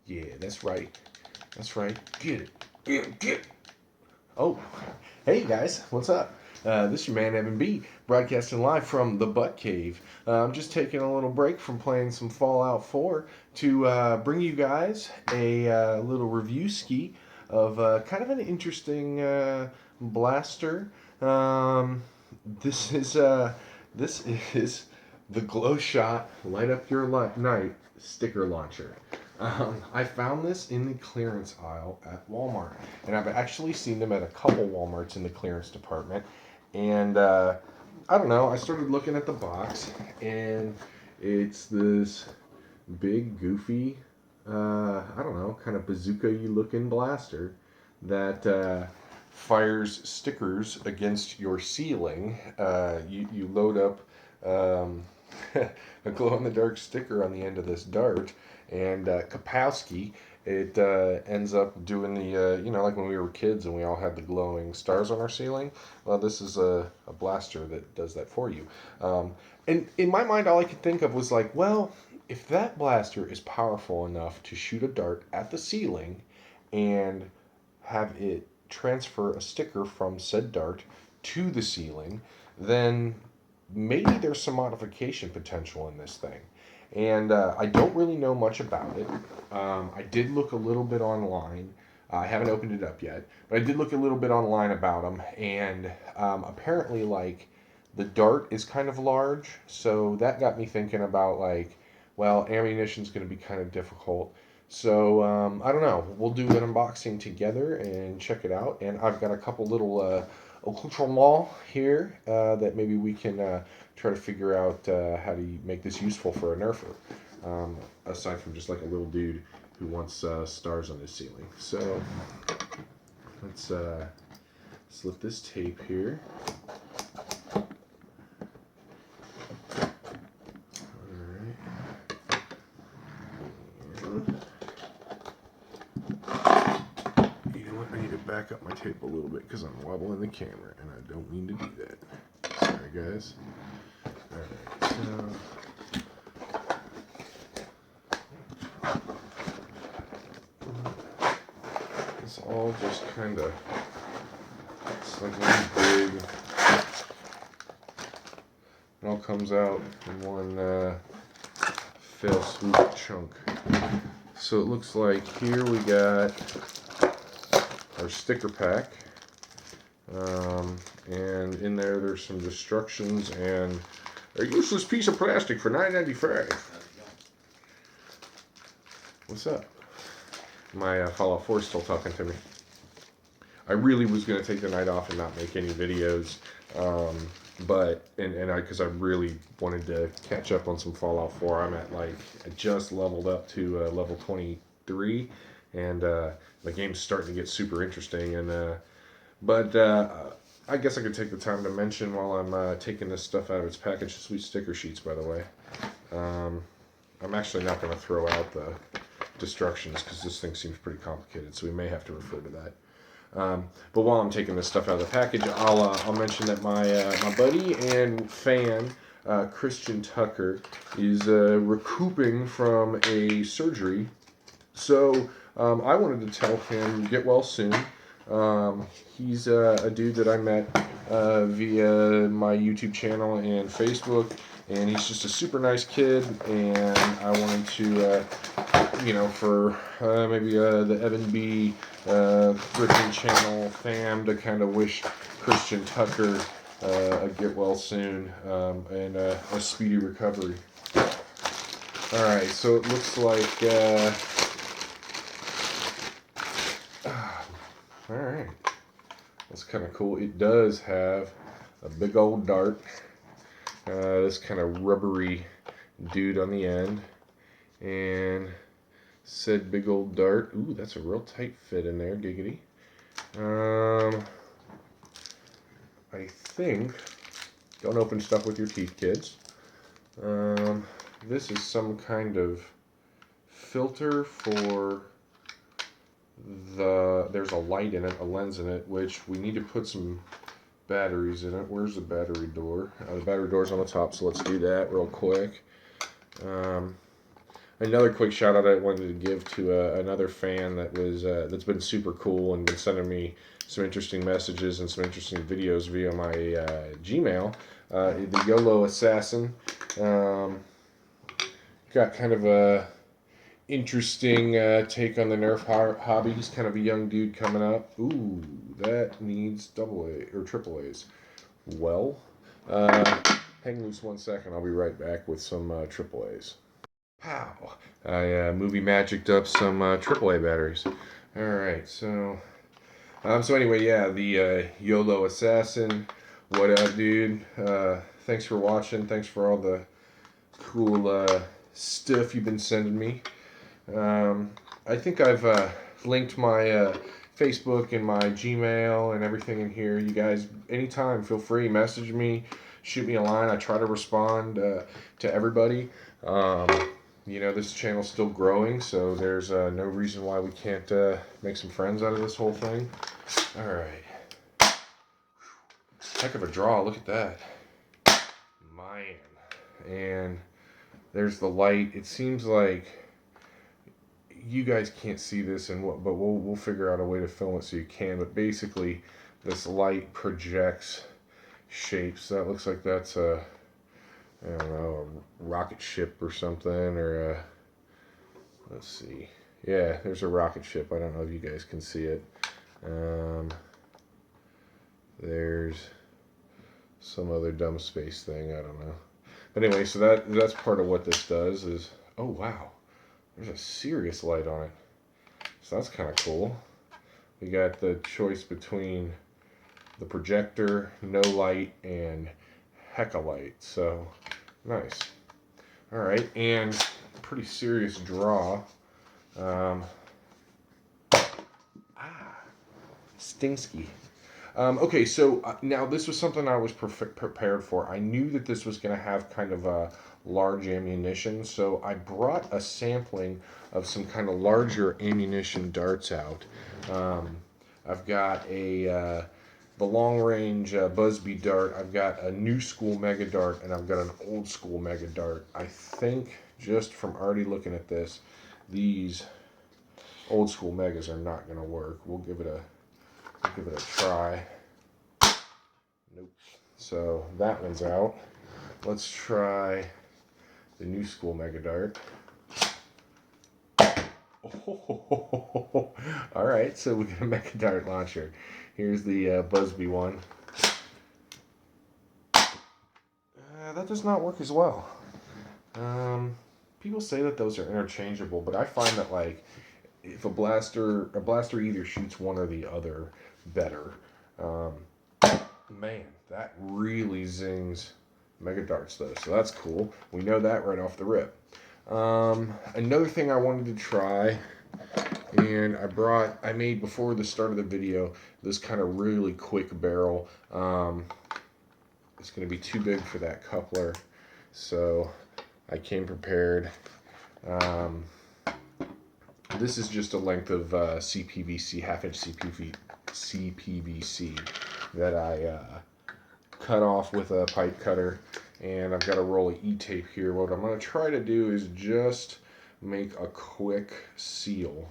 Yeah, that's right. That's right. Get it. Get it. Get it. Oh, hey guys, what's up? This is your man Evan B, broadcasting live from the Butt Cave. I'm just taking a little break from playing some Fallout 4 to bring you guys a little review ski of kind of an interesting blaster. Um, this is uh, this is the Glow Shot Light Up Your Night sticker launcher. I found this in the clearance aisle at Walmart, and I've actually seen them at a couple Walmarts in the clearance department. And I don't know, I started looking at the box, and it's this big, goofy, I don't know, kind of bazooka-y looking blaster that fires stickers against your ceiling. You load up a glow-in-the-dark sticker on the end of this dart, and Kapowski, it ends up doing the, like when we were kids and we all had the glowing stars on our ceiling. Well, this is a blaster that does that for you. And in my mind, all I could think of was like, well, if that blaster is powerful enough to shoot a dart at the ceiling and have it transfer a sticker from said dart to the ceiling, then maybe there's some modification potential in this thing. And I don't really know much about it. I did look a little bit online. I haven't opened it up yet, but I did look a little bit online about them. And apparently, like, the dart is kind of large. So that got me thinking about, like, well, ammunition's going to be kind of difficult. So I don't know. We'll do an unboxing together and check it out. And I've got a couple little accoutrements here that maybe we can try to figure out how to make this useful for a nerfer, aside from just like a little dude who wants stars on his ceiling. So let's slip this tape here. Back up my tape a little bit because I'm wobbling the camera and I don't mean to do that. Sorry guys. Alright, so it's all just kind of, it's like one big, it all comes out in one fail swoop chunk. So it looks like here we got our sticker pack, and in there's some instructions and a useless piece of plastic for $9.95. What's up? My Fallout 4 is still talking to me. I really was going to take the night off and not make any videos, because I really wanted to catch up on some Fallout 4. I'm at I just leveled up to level 23, and the game's starting to get super interesting. And but I guess I could take the time to mention while I'm taking this stuff out of its package. Sweet sticker sheets, by the way. I'm actually not going to throw out the instructions because this thing seems pretty complicated, so we may have to refer to that. But while I'm taking this stuff out of the package, I'll mention that my buddy and fan Christian Tucker is recouping from a surgery. So I wanted to tell him get well soon. He's a dude that I met via my YouTube channel and Facebook, and he's just a super nice kid. And I wanted to, for maybe the Evan B. Christian channel fam to kind of wish Christian Tucker a get well soon and a speedy recovery. All right, so it looks like. Alright, that's kind of cool. It does have a big old dart, this kind of rubbery dude on the end, and said big old dart. Ooh, that's a real tight fit in there, giggity. I think, don't open stuff with your teeth, kids. This is some kind of filter for there's a light in it, a lens in it, which we need to put some batteries in it. Where's the battery door? The battery door's on the top, so let's do that real quick. Another quick shout out I wanted to give to another fan that's been super cool and been sending me some interesting messages and some interesting videos via my Gmail. The YOLO Assassin um, got kind of a interesting take on the Nerf hobby. He's kind of a young dude coming up. Ooh, that needs double A or triple A's. Well, uh, hang loose 1 second. I'll be right back with some triple A's. Pow! I movie magicked up some AAA batteries. All right, so anyway, yeah, the YOLO Assassin. What up, dude? Thanks for watching. Thanks for all the cool stuff you've been sending me. I think I've linked my Facebook and my Gmail and everything in here. You guys, anytime, feel free, message me, shoot me a line. I try to respond to everybody. Um, this channel's still growing, so there's no reason why we can't make some friends out of this whole thing. All right. Heck of a draw. Look at that. Man. And there's the light. It seems like you guys can't see this, but we'll figure out a way to film it so you can. But basically, this light projects shapes. That looks like that's I don't know, a rocket ship or something, or let's see. Yeah, there's a rocket ship. I don't know if you guys can see it. There's some other dumb space thing. I don't know. But anyway, so that's part of what this does is, oh wow, there's a serious light on it. So that's kind of cool. We got the choice between the projector, no light, and hecka light. So nice. All right, and pretty serious draw. Stingsky. Okay, so now this was something I was prepared for. I knew that this was going to have kind of a large ammunition, so I brought a sampling of some kind of larger ammunition darts out. I've got the long range Busby dart. I've got a new school mega dart, and I've got an old school mega dart. I think just from already looking at this, these old school megas are not going to work. We'll give it a try. Nope. So that one's out. Let's try the new school mega dart. Oh, all right, so we got a mega dart launcher. Here's the Busby one. That does not work as well. People say that those are interchangeable, but I find that like if a blaster either shoots one or the other better. Man, that really zings mega darts though, so that's cool. We know that right off the rip. Another thing I wanted to try, and I made before the start of the video this kind of really quick barrel. It's going to be too big for that coupler, so I came prepared. This is just a length of CPVC, half-inch CPVC that I cut off with a pipe cutter, and I've got a roll of E-tape here. What I'm going to try to do is just make a quick seal.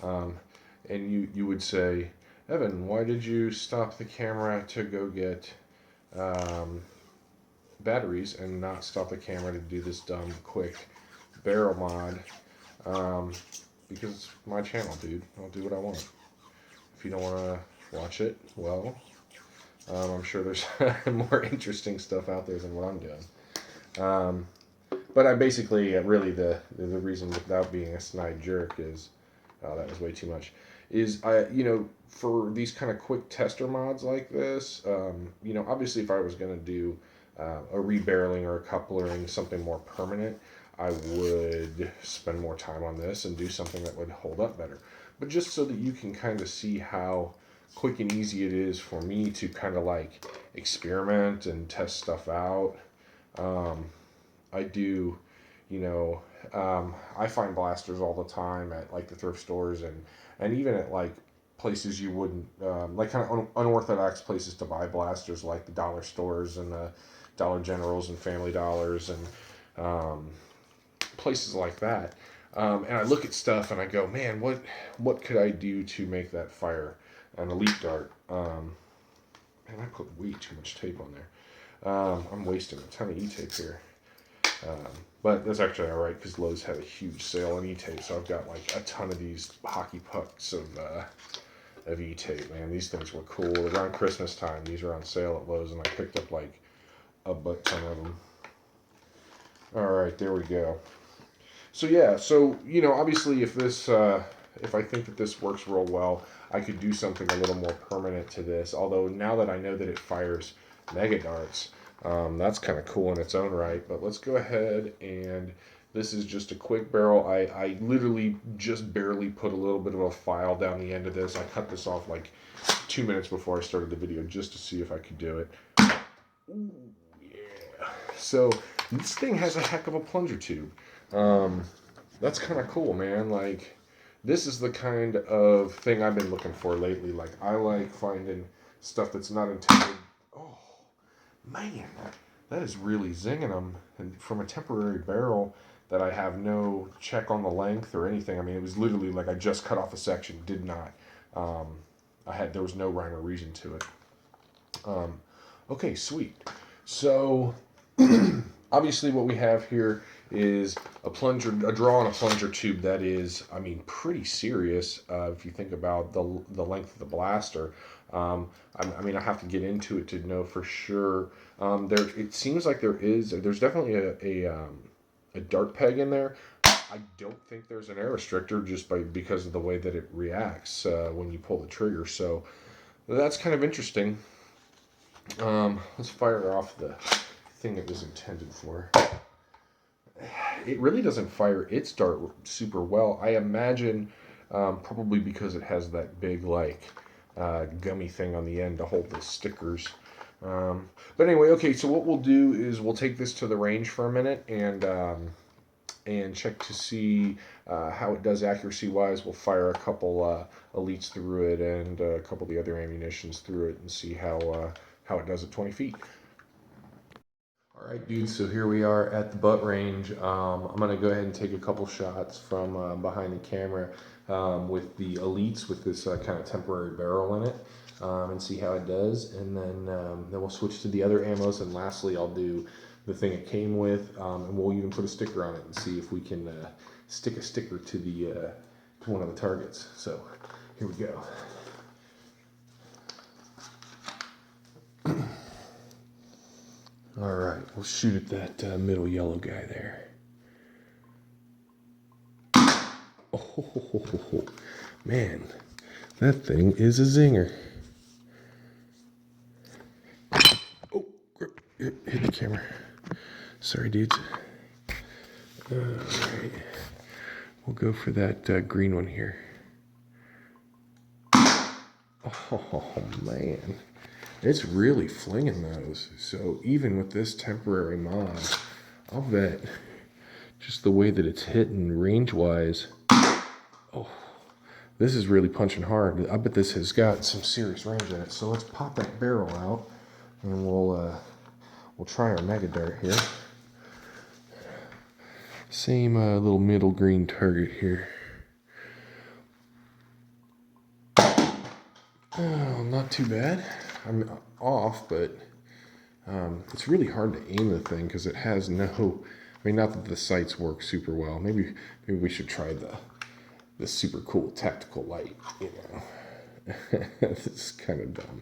And you would say, Evan, why did you stop the camera to go get batteries and not stop the camera to do this dumb quick barrel mod? Because it's my channel, dude. I'll do what I want. If you don't want to watch it, well, I'm sure there's more interesting stuff out there than what I'm doing. But I basically, really, the reason without being a snide jerk is, oh, that was way too much, is for these kind of quick tester mods like this, obviously if I was going to do a rebarreling or a coupling, something more permanent, I would spend more time on this and do something that would hold up better. But just so that you can kind of see how quick and easy it is for me to kind of like experiment and test stuff out. I do, I find blasters all the time at like the thrift stores and even at like places you wouldn't, like kind of unorthodox places to buy blasters, like the dollar stores and the Dollar Generals and Family Dollars and places like that. And I look at stuff and I go, man, what could I do to make that fire an elite dart? And I put way too much tape on there. I'm wasting a ton of e-tape here. But that's actually all right because Lowe's had a huge sale on e-tape, so I've got like a ton of these hockey pucks of e-tape. Man, these things were cool. Around Christmas time, these were on sale at Lowe's, and I picked up like a butt ton of them. All right, there we go. So yeah, so you know, obviously, if I think that this works real well, I could do something a little more permanent to this. Although now that I know that it fires mega darts, that's kind of cool in its own right. But let's go ahead and this is just a quick barrel. I literally just barely put a little bit of a file down the end of this. I cut this off like 2 minutes before I started the video just to see if I could do it. Ooh, yeah. So this thing has a heck of a plunger tube. That's kind of cool, man. Like, this is the kind of thing I've been looking for lately. Like, I like finding stuff that's not intended. Oh, man, that is really zinging them. And from a temporary barrel that I have no check on the length or anything. I mean, it was literally like I just cut off a section, did not. There was no rhyme or reason to it. Okay, sweet. So, obviously what we have here is a draw on a plunger tube that is, I mean, pretty serious if you think about the length of the blaster. I mean, I have to get into it to know for sure. It seems like there's definitely a dart peg in there. I don't think there's an air restrictor because of the way that it reacts when you pull the trigger. So that's kind of interesting. Let's fire off the thing it was intended for. It really doesn't fire its dart super well. I imagine probably because it has that big like gummy thing on the end to hold the stickers. But anyway, okay, so what we'll do is we'll take this to the range for a minute and check to see how it does accuracy wise. We'll fire a couple elites through it and a couple of the other ammunitions through it and see how it does at 20 feet. All right, dudes, so here we are at the butt range. I'm going to go ahead and take a couple shots from behind the camera with the elites with this kind of temporary barrel in it and see how it does. And then we'll switch to the other ammos. And lastly, I'll do the thing it came with, and we'll even put a sticker on it and see if we can stick a sticker to to one of the targets. So here we go. All right, we'll shoot at that middle yellow guy there. Oh, man, that thing is a zinger. Oh, hit the camera. Sorry, dudes. All right, we'll go for that green one here. Oh, man. It's really flinging those. So even with this temporary mod, I'll bet just the way that it's hitting range-wise, oh, this is really punching hard. I bet this has got some serious range in it. So let's pop that barrel out, and we'll try our mega dart here. Same little middle green target here. Oh, not too bad. I'm off, but it's really hard to aim the thing because it has no. I mean, not that the sights work super well. Maybe we should try the super cool tactical light. You know, this is kind of dumb.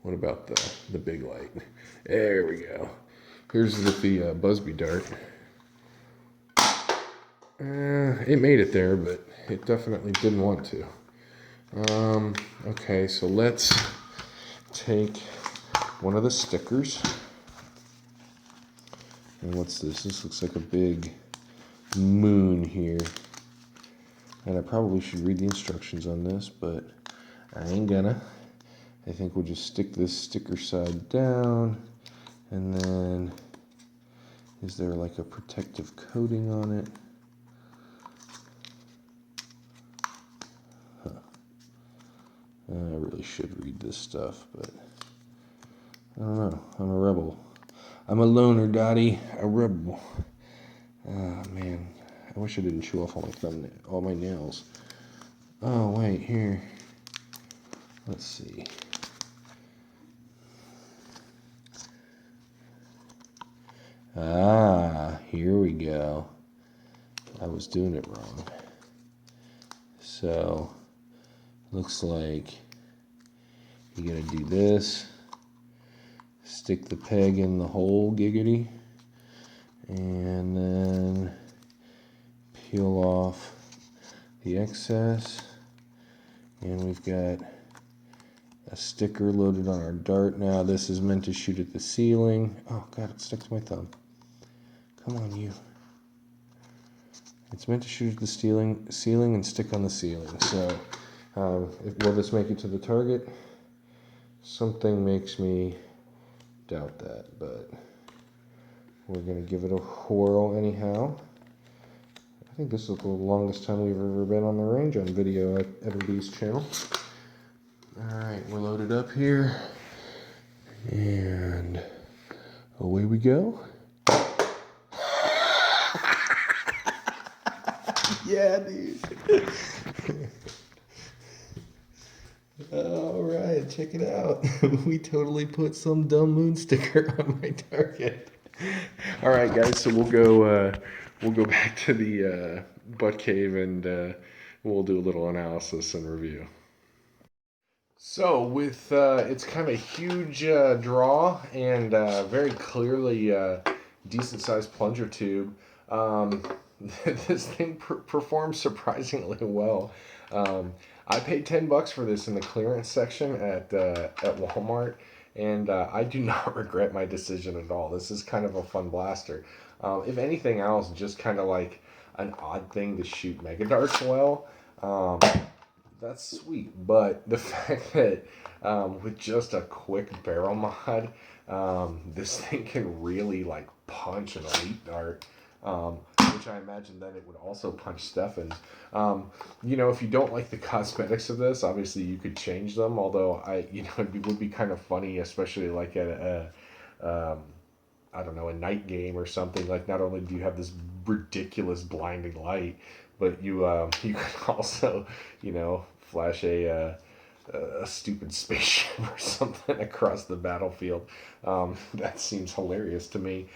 What about the big light? There we go. Here's with the Busby dart. It made it there, but it definitely didn't want to. Okay, so let's take one of the stickers. And what's this? This looks like a big moon here. And I probably should read the instructions on this, but I ain't gonna. I think we'll just stick this sticker side down. And then, is there like a protective coating on it? I really should read this stuff, but I don't know. I'm a rebel. I'm a loner, Dottie. A rebel. Oh, man. I wish I didn't chew off all my nails. Oh, wait, here. Let's see. Ah, here we go. I was doing it wrong. So, looks like you gotta do this. Stick the peg in the hole, giggity. And then peel off the excess. And we've got a sticker loaded on our dart. Now this is meant to shoot at the ceiling. Oh God, it stuck to my thumb. Come on, you. It's meant to shoot at the ceiling and stick on the ceiling. So, will this make it to the target? Something makes me doubt that, but we're gonna give it a whirl anyhow. I think this is the longest time we've ever been on the range on video at Everybody's channel. All right, we're loaded up here, and away we go. Yeah, dude. All right, check it out. We totally put some dumb moon sticker on my target. All right, guys. So we'll go back to the butt cave and we'll do a little analysis and review. So with it's kind of a huge draw and very clearly decent sized plunger tube. This thing performs surprisingly well. I paid $10 for this in the clearance section at Walmart, and I do not regret my decision at all. This is kind of a fun blaster. If anything else, just kind of like an odd thing to shoot mega darts well. That's sweet, but the fact that with just a quick barrel mod, this thing can really like punch an elite dart. Which I imagine then it would also punch Stefan's. You know, if you don't like the cosmetics of this, obviously you could change them. Although it would be kind of funny, especially like at I don't know, a night game or something. Like, not only do you have this ridiculous blinding light, but you could also, flash a stupid spaceship or something across the battlefield. That seems hilarious to me.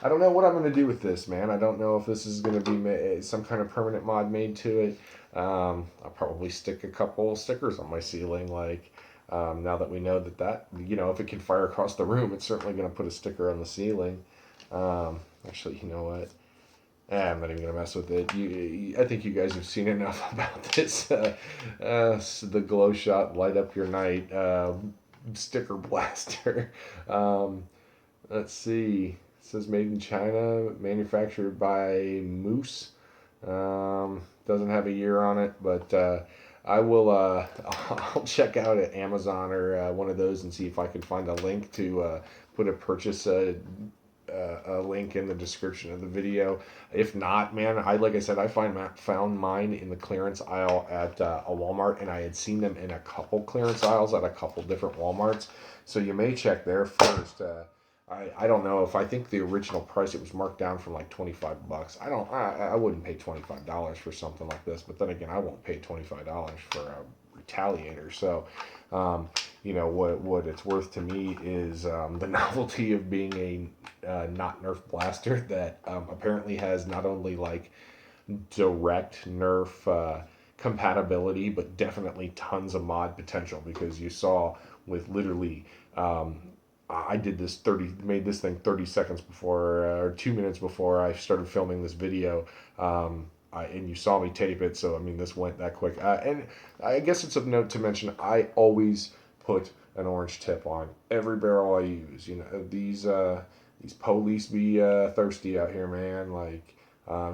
I don't know what I'm going to do with this, man. I don't know if this is going to be some kind of permanent mod made to it. I'll probably stick a couple stickers on my ceiling, like, now that we know that, if it can fire across the room, it's certainly going to put a sticker on the ceiling. Actually, you know what? I'm not even going to mess with it. I think you guys have seen enough about this. The glow shot, light up your night, sticker blaster. Let's see. It says made in China, manufactured by Moose. Doesn't have a year on it, but I will. I'll check out at Amazon or one of those and see if I can find a link to put a purchase a link in the description of the video. If not, man, like I said, I found mine in the clearance aisle at a Walmart, and I had seen them in a couple clearance aisles at a couple different Walmarts. So you may check there first. I don't know if I think the original price, it was marked down from like $25. I wouldn't pay $25 for something like this, but then again, I won't pay $25 for a Retaliator. So, what it's worth to me is the novelty of being a not Nerf blaster that apparently has not only like direct Nerf compatibility, but definitely tons of mod potential, because you saw with literally I made this thing 30 seconds before, or 2 minutes before I started filming this video. And you saw me tape it, so I mean, this went that quick. And I guess it's of note to mention, I always put an orange tip on every barrel I use. These police be thirsty out here, man. Like,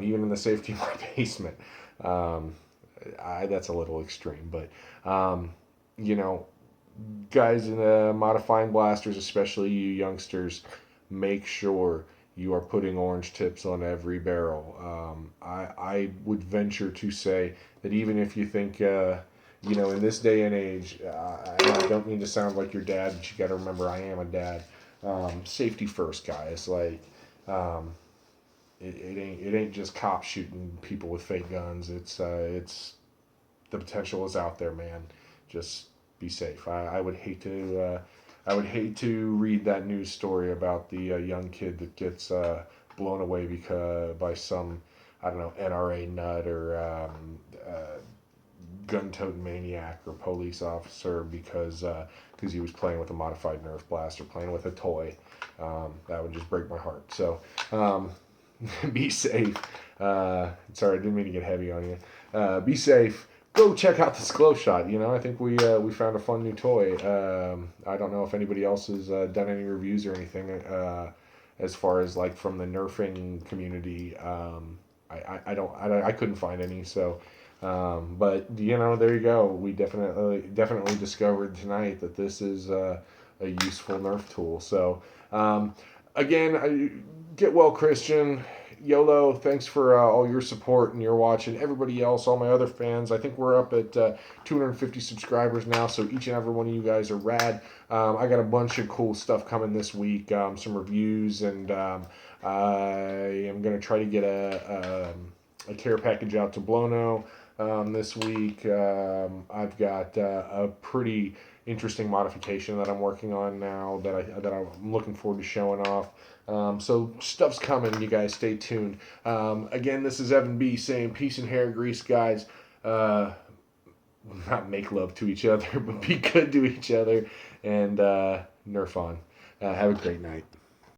even in the safety of my basement. That's a little extreme, but guys in modifying blasters, especially you youngsters, make sure you are putting orange tips on every barrel. I would venture to say that even if you think, in this day and age, I don't mean to sound like your dad, but you got to remember I am a dad. Safety first, guys. Like, it ain't just cops shooting people with fake guns. It's the potential is out there, man. Just be safe. I would hate to read that news story about the young kid that gets blown away by some, I don't know, NRA nut or gun-toting maniac or police officer because he was playing with a modified Nerf blaster, playing with a toy. That would just break my heart. So be safe. Sorry, I didn't mean to get heavy on you. Be safe. Go check out this glow shot. You know, I think we found a fun new toy. I don't know if anybody else has done any reviews or anything as far as like from the nerfing community. I couldn't find any. So, but you know, there you go. We definitely discovered tonight that this is a useful Nerf tool. So, again, get well, Christian. YOLO, thanks for all your support and your watching. Everybody else, all my other fans, I think we're up at 250 subscribers now, so each and every one of you guys are rad. I got a bunch of cool stuff coming this week, some reviews, and I am going to try to get a care package out to Blono this week. I've got a pretty interesting modification that I'm working on now that I'm looking forward to showing off. So stuff's coming, you guys. Stay tuned. Again, this is Evan B saying peace and hair grease, guys. Not make love to each other, but be good to each other and Nerf on. Have a great night.